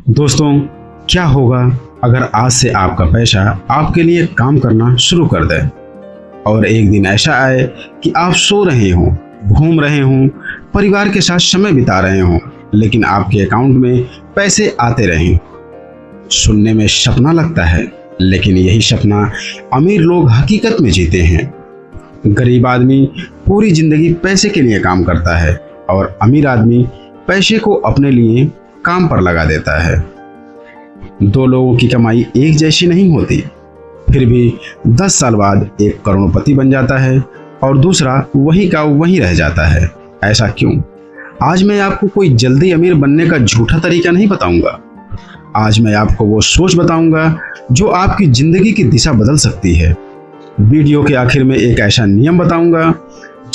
दोस्तों, क्या होगा अगर आज से आपका पैसा आपके लिए काम करना शुरू कर दे और एक दिन ऐसा आए कि आप सो रहे हों, घूम रहे हों, परिवार के साथ समय बिता रहे हों, लेकिन आपके अकाउंट में पैसे आते रहें। सुनने में सपना लगता है, लेकिन यही सपना अमीर लोग हकीकत में जीते हैं। गरीब आदमी पूरी जिंदगी पैसे के लिए काम करता है और अमीर आदमी पैसे को अपने लिए काम पर लगा देता है। दो लोगों की कमाई एक जैसी नहीं होती, फिर भी 10 साल बाद एक करोड़पति बन जाता है और दूसरा वहीं का वहीं रह जाता है। ऐसा क्यों? आज मैं आपको कोई जल्दी अमीर बनने का झूठा तरीका नहीं बताऊंगा। आज मैं आपको वो सोच बताऊंगा जो आपकी जिंदगी की दिशा बदल सकती है। वीडियो के आखिर में एक ऐसा नियम बताऊंगा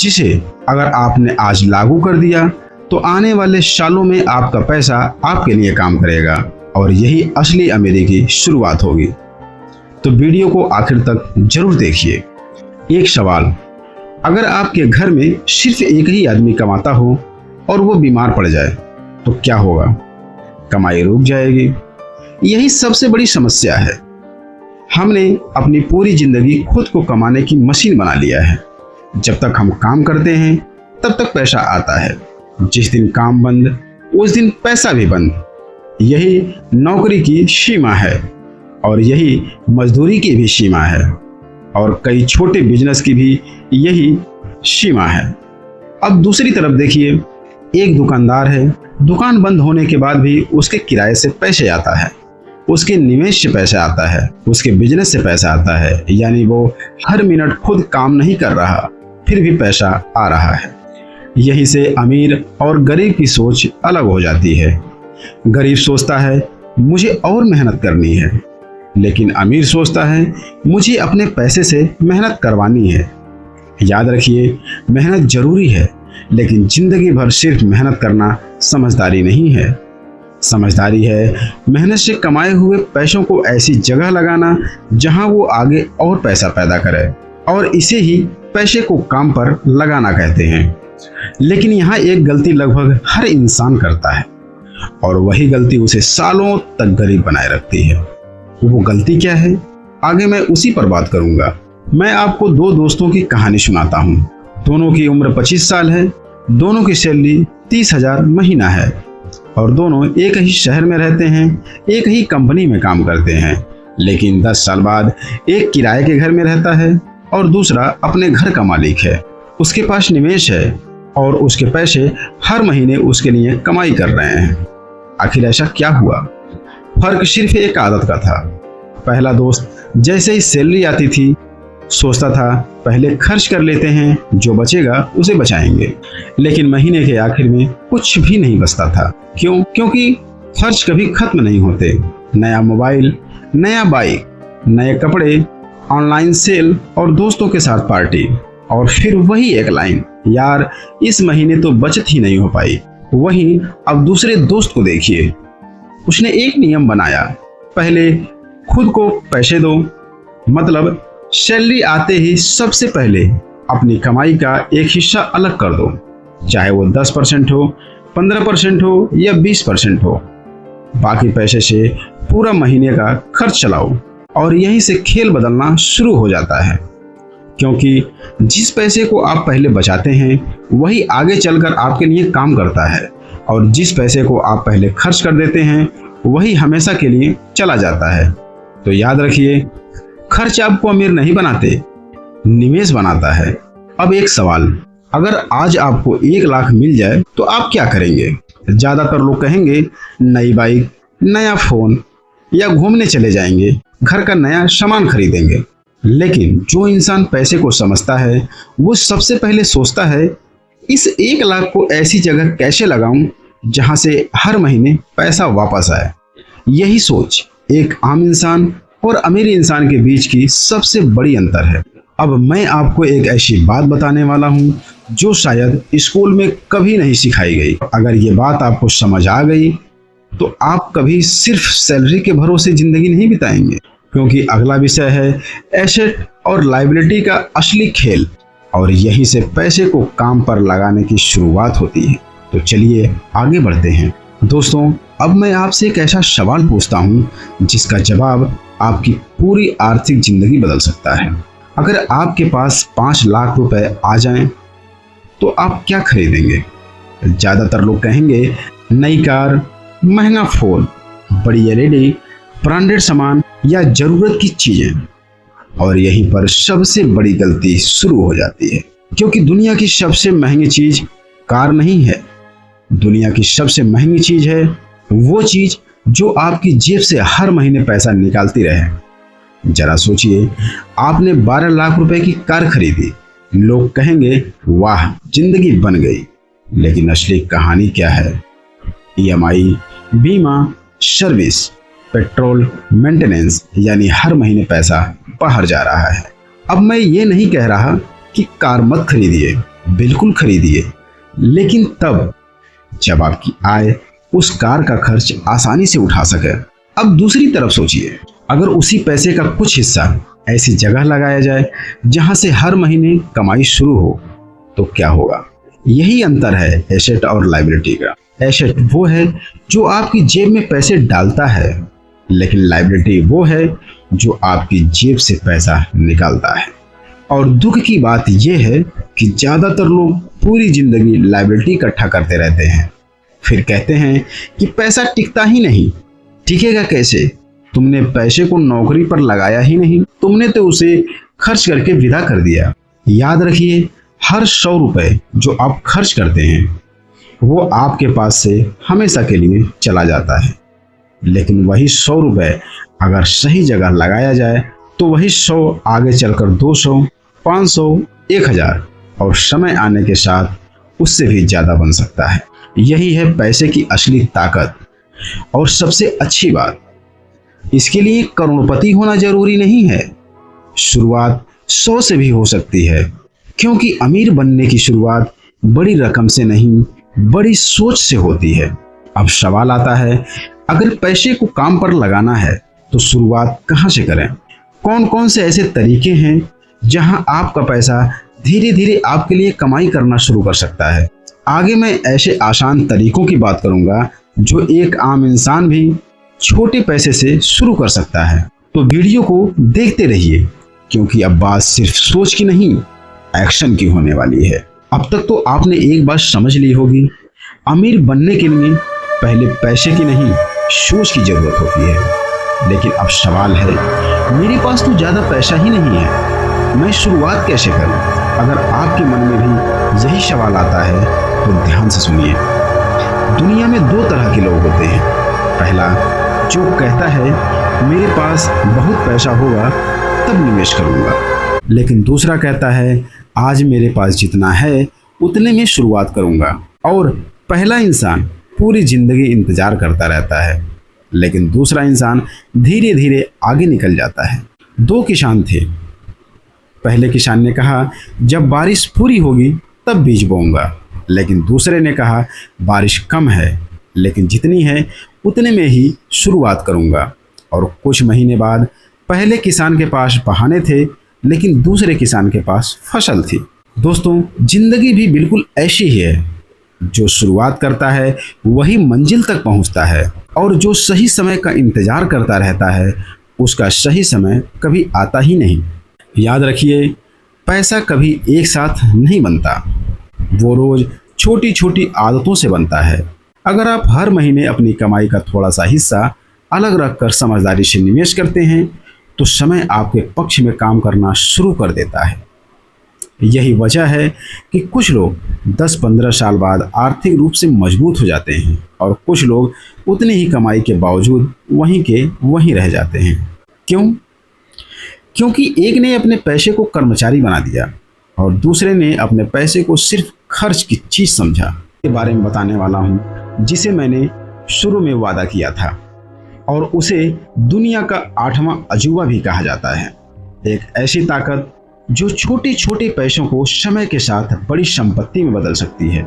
जिसे अगर आपने आज लागू कर दिया तो आने वाले सालों में आपका पैसा आपके लिए काम करेगा और यही असली अमीरी की शुरुआत होगी। तो वीडियो को आखिर तक जरूर देखिए। एक सवाल, अगर आपके घर में सिर्फ एक ही आदमी कमाता हो और वो बीमार पड़ जाए तो क्या होगा? कमाई रुक जाएगी। यही सबसे बड़ी समस्या है। हमने अपनी पूरी जिंदगी खुद को कमाने की मशीन बना लिया है। जब तक हम काम करते हैं तब तक पैसा आता है। जिस दिन काम बंद उस दिन पैसा भी बंद। यही नौकरी की सीमा है और यही मजदूरी की भी सीमा है और कई छोटे बिजनेस की भी यही सीमा है। अब दूसरी तरफ देखिए, एक दुकानदार है, दुकान बंद होने के बाद भी उसके किराए से पैसे आता है, उसके निवेश से पैसा आता है, उसके बिजनेस से पैसा आता है। यानी वो हर मिनट खुद काम नहीं कर रहा, फिर भी पैसा आ रहा है। यही से अमीर और गरीब की सोच अलग हो जाती है। गरीब सोचता है मुझे और मेहनत करनी है, लेकिन अमीर सोचता है मुझे अपने पैसे से मेहनत करवानी है। याद रखिए, मेहनत जरूरी है, लेकिन जिंदगी भर सिर्फ मेहनत करना समझदारी नहीं है। समझदारी है मेहनत से कमाए हुए पैसों को ऐसी जगह लगाना जहां वो आगे और पैसा पैदा करे, और इसे ही पैसे को काम पर लगाना कहते हैं। लेकिन यहाँ एक गलती लगभग हर इंसान करता है और वही गलती उसे सालों तक गरीब बनाए रखती है। वो गलती क्या है? आगे मैं उसी पर बात करूंगा। मैं आपको दो दोस्तों की कहानी सुनाता हूँ। दोनों की उम्र 25 साल है, दोनों की सैलरी 30,000 महीना है और दोनों एक ही शहर में रहते हैं, एक ही कंपनी में काम करते हैं। लेकिन 10 साल बाद एक किराए के घर में रहता है और दूसरा अपने घर का मालिक है। उसके पास निवेश है और उसके पैसे हर महीने उसके लिए कमाई कर रहे हैं। आखिर ऐसा क्या हुआ? फर्क सिर्फ एक आदत का था। पहला दोस्त जैसे ही सैलरी आती थी सोचता था पहले खर्च कर लेते हैं, जो बचेगा उसे बचाएंगे। लेकिन महीने के आखिर में कुछ भी नहीं बचता था। क्यों? क्योंकि खर्च कभी खत्म नहीं होते। नया मोबाइल, नया बाइक, नए कपड़े, ऑनलाइन सेल और दोस्तों के साथ पार्टी, और फिर वही एक लाइन, यार इस महीने तो बचत ही नहीं हो पाई। वहीं अब दूसरे दोस्त को देखिए, उसने एक नियम बनाया, पहले खुद को पैसे दो। मतलब सैलरी आते ही सबसे पहले अपनी कमाई का एक हिस्सा अलग कर दो, चाहे वो 10% हो, 15% हो या 20% हो। बाकी पैसे से पूरा महीने का खर्च चलाओ और यहीं से खेल बदलना शुरू हो जाता है। क्योंकि जिस पैसे को आप पहले बचाते हैं वही आगे चलकर आपके लिए काम करता है, और जिस पैसे को आप पहले खर्च कर देते हैं वही हमेशा के लिए चला जाता है। तो याद रखिए, खर्च आपको अमीर नहीं बनाते, निवेश बनाता है। अब एक सवाल, अगर आज आपको 1 लाख मिल जाए तो आप क्या करेंगे? ज्यादातर लोग कहेंगे नई बाइक, नया फोन या घूमने चले जाएंगे, घर का नया सामान खरीदेंगे। लेकिन जो इंसान पैसे को समझता है वो सबसे पहले सोचता है इस 1 लाख को ऐसी जगह कैसे लगाऊं जहां से हर महीने पैसा वापस आए। यही सोच एक आम इंसान और अमीर इंसान के बीच की सबसे बड़ी अंतर है। अब मैं आपको एक ऐसी बात बताने वाला हूं जो शायद स्कूल में कभी नहीं सिखाई गई। अगर ये बात आपको समझ आ गई तो आप कभी सिर्फ सैलरी के भरोसे जिंदगी नहीं बिताएंगे, क्योंकि अगला विषय है एसेट और लायबिलिटी का असली खेल, और यहीं से पैसे को काम पर लगाने की शुरुआत होती है। तो चलिए आगे बढ़ते हैं। दोस्तों, अब मैं आपसे एक ऐसा सवाल पूछता हूँ जिसका जवाब आपकी पूरी आर्थिक जिंदगी बदल सकता है। अगर आपके पास 5 लाख रुपए आ जाएं, तो आप क्या खरीदेंगे? ज्यादातर लोग कहेंगे नई कार, महंगा फोन, बड़ी एलईडी, ब्रांडेड सामान या जरूरत की चीजें। और यहीं पर सबसे बड़ी गलती शुरू हो जाती है, क्योंकि दुनिया की सबसे महंगी चीज कार नहीं है। दुनिया की सबसे महंगी चीज है वो चीज जो आपकी जेब से हर महीने पैसा निकालती रहे। जरा सोचिए, आपने 12 लाख रुपए की कार खरीदी, लोग कहेंगे वाह जिंदगी बन गई। लेकिन असली कहानी क्या है? ईएमआई, बीमा, सर्विस, पेट्रोल, मेंटेनेंस, यानी हर महीने पैसा बाहर जा रहा है। अब मैं ये नहीं कह रहा कि कार मत खरीदिए, बिल्कुल खरीदिए, लेकिन तब जब आपकी आय उस कार का खर्च आसानी से उठा सके। अब दूसरी तरफ सोचिए, अगर उसी पैसे का कुछ हिस्सा ऐसी जगह लगाया जाए जहां से हर महीने कमाई शुरू हो, तो क्या होगा? यही अंतर है एसेट और लायबिलिटी का। एसेट वो है जो आपकी जेब में पैसे डालता है, लेकिन लायबिलिटी वो है जो आपकी जेब से पैसा निकालता है। और दुख की बात यह है कि ज्यादातर लोग पूरी जिंदगी लायबिलिटी इकट्ठा करते रहते हैं, फिर कहते हैं कि पैसा टिकता ही नहीं। टिकेगा कैसे? तुमने पैसे को नौकरी पर लगाया ही नहीं, तुमने तो उसे खर्च करके विदा कर दिया। याद रखिए, हर 100 रुपए जो आप खर्च करते हैं वो आपके पास से हमेशा के लिए चला जाता है, लेकिन वही 100 रुपए अगर सही जगह लगाया जाए तो वही 100 आगे चलकर 200, 500, 1000 और समय आने के साथ उससे भी ज्यादा बन सकता है। यही है पैसे की असली ताकत। और सबसे अच्छी बात, इसके लिए करोड़पति होना जरूरी नहीं है। शुरुआत 100 से भी हो सकती है, क्योंकि अमीर बनने की शुरुआत बड़ी रकम से नहीं, बड़ी सोच से होती है। अब सवाल आता है, अगर पैसे को काम पर लगाना है तो शुरुआत कहां से करें? कौन कौन से ऐसे तरीके हैं जहां आपका पैसा धीरे धीरे आपके लिए कमाई करना शुरू कर सकता है? आगे मैं ऐसे आसान तरीकों की बात करूंगा जो एक आम इंसान भी छोटे पैसे से शुरू कर सकता है। तो वीडियो को देखते रहिए, क्योंकि अब बात सिर्फ सोच की नहीं, एक्शन की होने वाली है। अब तक तो आपने एक बात समझ ली होगी, अमीर बनने के लिए पहले पैसे की नहीं, सोच की जरूरत होती है। लेकिन अब सवाल है, मेरे पास तो ज्यादा पैसा ही नहीं है, मैं शुरुआत कैसे करूं? अगर आपके मन में भी यही सवाल आता है तो ध्यान से सुनिए। दुनिया में 2 तरह के लोग होते हैं। पहला, जो कहता है मेरे पास बहुत पैसा होगा तब निवेश करूंगा, लेकिन दूसरा कहता है आज मेरे पास जितना है उतने में शुरुआत करूंगा। और पहला इंसान पूरी जिंदगी इंतजार करता रहता है, लेकिन दूसरा इंसान धीरे धीरे आगे निकल जाता है। 2 किसान थे। पहले किसान ने कहा जब बारिश पूरी होगी तब बीज बोऊंगा, लेकिन दूसरे ने कहा बारिश कम है, लेकिन जितनी है उतने में ही शुरुआत करूंगा। और कुछ महीने बाद पहले किसान के पास बहाने थे, लेकिन दूसरे किसान के पास फसल थी। दोस्तों, जिंदगी भी बिल्कुल ऐसी ही है। जो शुरुआत करता है वही मंजिल तक पहुंचता है, और जो सही समय का इंतजार करता रहता है उसका सही समय कभी आता ही नहीं। याद रखिए, पैसा कभी एक साथ नहीं बनता, वो रोज छोटी छोटी आदतों से बनता है। अगर आप हर महीने अपनी कमाई का थोड़ा सा हिस्सा अलग रखकर समझदारी से निवेश करते हैं तो समय आपके पक्ष में काम करना शुरू कर देता है। यही वजह है कि कुछ लोग 10-15 साल बाद आर्थिक रूप से मजबूत हो जाते हैं और कुछ लोग उतनी ही कमाई के बावजूद वहीं के वहीं रह जाते हैं। क्यों? क्योंकि एक ने अपने पैसे को कर्मचारी बना दिया और दूसरे ने अपने पैसे को सिर्फ खर्च की चीज समझा। के बारे में बताने वाला हूं जिसे मैंने शुरू में वादा किया था, और उसे दुनिया का 8वां अजूबा भी कहा जाता है। एक ऐसी ताकत जो छोटे छोटे पैसों को समय के साथ बड़ी संपत्ति में बदल सकती है।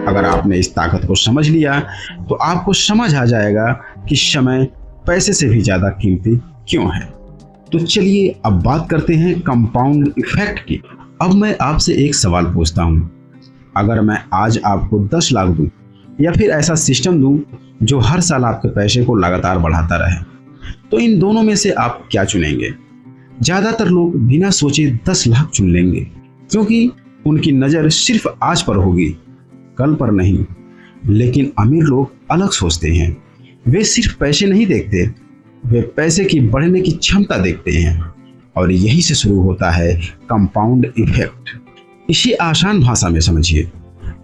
अगर आपने इस ताकत को समझ लिया तो आपको समझ आ जाएगा कि समय पैसे से भी ज्यादा कीमती क्यों है। तो चलिए अब बात करते हैं कंपाउंड इफेक्ट की। अब मैं आपसे एक सवाल पूछता हूँ, अगर मैं आज आपको 10 लाख दूं या फिर ऐसा सिस्टम दूं जो हर साल आपके पैसे को लगातार बढ़ाता रहे, तो इन दोनों में से आप क्या चुनेंगे? ज्यादातर लोग बिना सोचे 10 लाख चुन लेंगे, क्योंकि उनकी नजर सिर्फ आज पर होगी, कल पर नहीं। लेकिन अमीर लोग अलग सोचते हैं। वे सिर्फ पैसे नहीं देखते, वे पैसे की बढ़ने की क्षमता देखते हैं। और यही से शुरू होता है कंपाउंड इफेक्ट। इसी आसान भाषा में समझिए।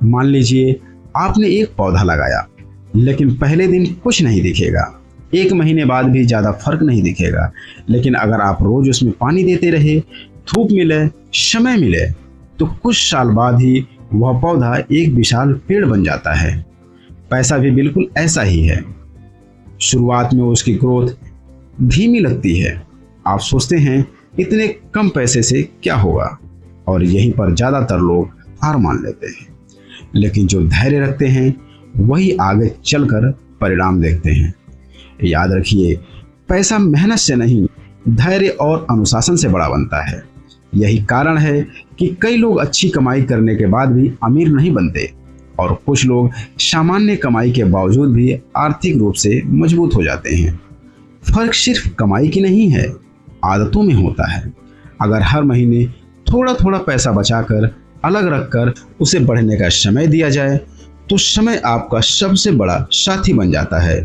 मान लीजिए आपने एक पौधा लगाया, लेकिन पहले दिन कुछ नहीं दिखेगा, 1 महीने बाद भी ज्यादा फर्क नहीं दिखेगा। लेकिन अगर आप रोज उसमें पानी देते रहे, धूप मिले, समय मिले, तो कुछ साल बाद ही वह पौधा एक विशाल पेड़ बन जाता है। पैसा भी बिल्कुल ऐसा ही है। शुरुआत में उसकी ग्रोथ धीमी लगती है। आप सोचते हैं इतने कम पैसे से क्या होगा, और यहीं पर ज्यादातर लोग हार मान लेते हैं। लेकिन जो धैर्य रखते हैं वही आगे चलकर परिणाम देखते हैं। याद रखिए, पैसा मेहनत से नहीं, धैर्य और अनुशासन से बड़ा बनता है। यही कारण है कि कई लोग अच्छी कमाई करने के बाद भी अमीर नहीं बनते, और कुछ लोग सामान्य कमाई के बावजूद भी आर्थिक रूप से मजबूत हो जाते हैं। फर्क सिर्फ कमाई की नहीं है, आदतों में होता है। अगर हर महीने थोड़ा थोड़ा पैसा बचाकर अलग रखकर उसे बढ़ने का समय दिया जाए, तो समय आपका सबसे बड़ा साथी बन जाता है।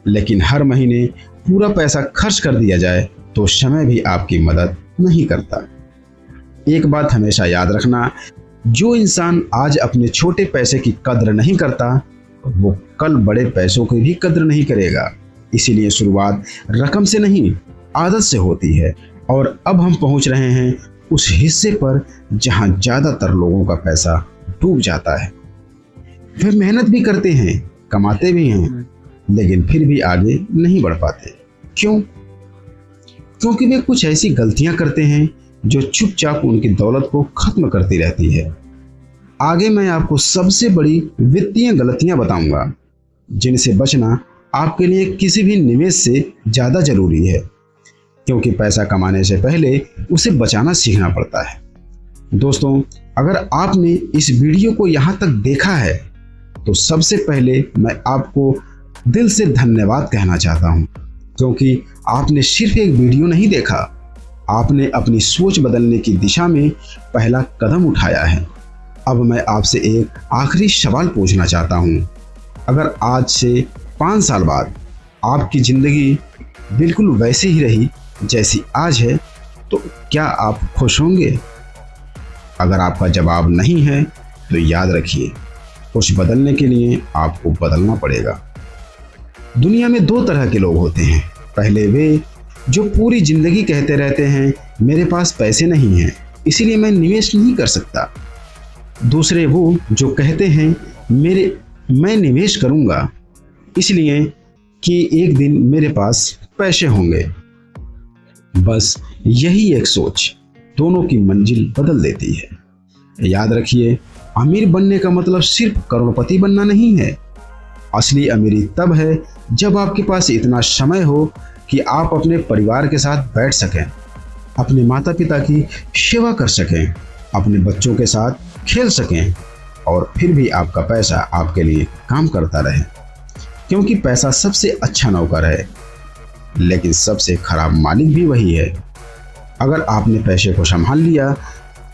लेकिन हर महीने पूरा पैसा खर्च कर दिया जाए तो समय भी आपकी मदद नहीं करता। एक बात हमेशा याद रखना, जो इंसान आज अपने छोटे पैसे की कद्र नहीं करता, वो कल बड़े पैसों की भी कद्र नहीं करेगा। इसीलिए शुरुआत रकम से नहीं, आदत से होती है। और अब हम पहुंच रहे हैं उस हिस्से पर जहां ज्यादातर लोगों का पैसा डूब जाता है। वे मेहनत भी करते हैं, कमाते भी हैं, लेकिन फिर भी आगे नहीं बढ़ पाते। क्यों? क्योंकि वे कुछ ऐसी गलतियां करते हैं जो चुपचाप उनकी दौलत को खत्म करती रहती है। आगे मैं आपको सबसे बड़ी वित्तीय गलतियां बताऊंगा जिनसे बचना आपके लिए किसी भी निवेश से ज्यादा जरूरी है, क्योंकि पैसा कमाने से पहले उसे बचाना सीखना पड़ता है। दोस्तों, अगर आपने इस वीडियो को यहाँ तक देखा है तो सबसे पहले मैं आपको दिल से धन्यवाद कहना चाहता हूँ, क्योंकि आपने सिर्फ एक वीडियो नहीं देखा, आपने अपनी सोच बदलने की दिशा में पहला कदम उठाया है। अब मैं आपसे एक आखिरी सवाल पूछना चाहता हूँ। अगर आज से 5 साल बाद आपकी जिंदगी बिल्कुल वैसी ही रही जैसी आज है, तो क्या आप खुश होंगे? अगर आपका जवाब नहीं है तो याद रखिए, कुछ बदलने के लिए आपको बदलना पड़ेगा। दुनिया में 2 तरह के लोग होते हैं। पहले वे जो पूरी जिंदगी कहते रहते हैं मेरे पास पैसे नहीं हैं, इसीलिए मैं निवेश नहीं कर सकता। दूसरे वो जो कहते हैं मैं निवेश करूंगा इसलिए कि एक दिन मेरे पास पैसे होंगे। बस यही एक सोच दोनों की मंजिल बदल देती है। याद रखिए, अमीर बनने का मतलब सिर्फ करोड़पति बनना नहीं है। असली अमीरी तब है जब आपके पास इतना समय हो कि आप अपने परिवार के साथ बैठ सकें, अपने माता पिता की सेवा कर सकें, अपने बच्चों के साथ खेल सकें, और फिर भी आपका पैसा आपके लिए काम करता रहे। क्योंकि पैसा सबसे अच्छा नौकर है, लेकिन सबसे खराब मालिक भी वही है। अगर आपने पैसे को संभाल लिया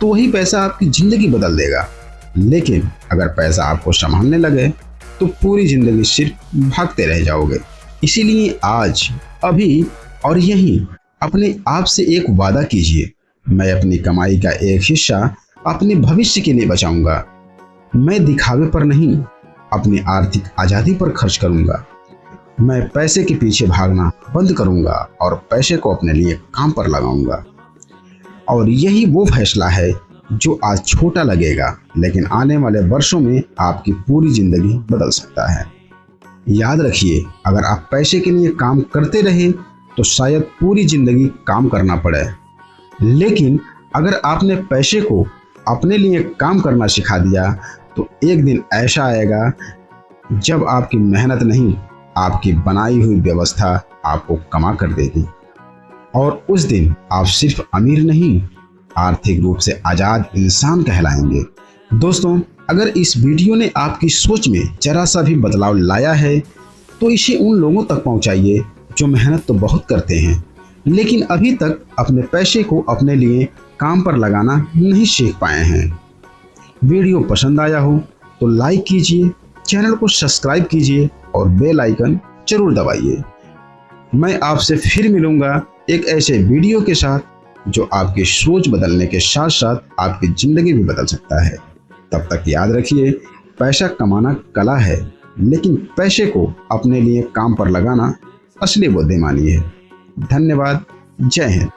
तो वही पैसा आपकी जिंदगी बदल देगा, लेकिन अगर पैसा आपको संभालने लगे तो पूरी जिंदगी सिर्फ भागते रह जाओगे। इसीलिए आज, अभी और यहीं अपने आप से एक वादा कीजिए, मैं अपनी कमाई का एक हिस्सा अपने भविष्य के लिए बचाऊंगा। मैं दिखावे पर नहीं, अपनी आर्थिक आज़ादी पर खर्च करूंगा। मैं पैसे के पीछे भागना बंद करूंगा और पैसे को अपने लिए काम पर लगाऊंगा। और यही वो फैसला है जो आज छोटा लगेगा, लेकिन आने वाले वर्षों में आपकी पूरी जिंदगी बदल सकता है। याद रखिए, अगर आप पैसे के लिए काम करते रहे तो शायद पूरी जिंदगी काम करना पड़े, लेकिन अगर आपने पैसे को अपने लिए काम करना सिखा दिया तो एक दिन ऐसा आएगा जब आपकी मेहनत नहीं, आपकी बनाई हुई व्यवस्था आपको कमा कर देगी। और उस दिन आप सिर्फ अमीर नहीं, आर्थिक रूप से आज़ाद इंसान कहलाएंगे। दोस्तों, अगर इस वीडियो ने आपकी सोच में जरा सा भी बदलाव लाया है तो इसे उन लोगों तक पहुंचाइए जो मेहनत तो बहुत करते हैं लेकिन अभी तक अपने पैसे को अपने लिए काम पर लगाना नहीं सीख पाए हैं। वीडियो पसंद आया हो तो लाइक कीजिए, चैनल को सब्सक्राइब कीजिए और बेल आइकन जरूर दबाइए। मैं आपसे फिर मिलूंगा एक ऐसे वीडियो के साथ जो आपकी सोच बदलने के साथ साथ आपकी ज़िंदगी भी बदल सकता है। तब तक याद रखिए, पैसा कमाना कला है लेकिन पैसे को अपने लिए काम पर लगाना असली बुद्धिमानी है। धन्यवाद। जय हिंद।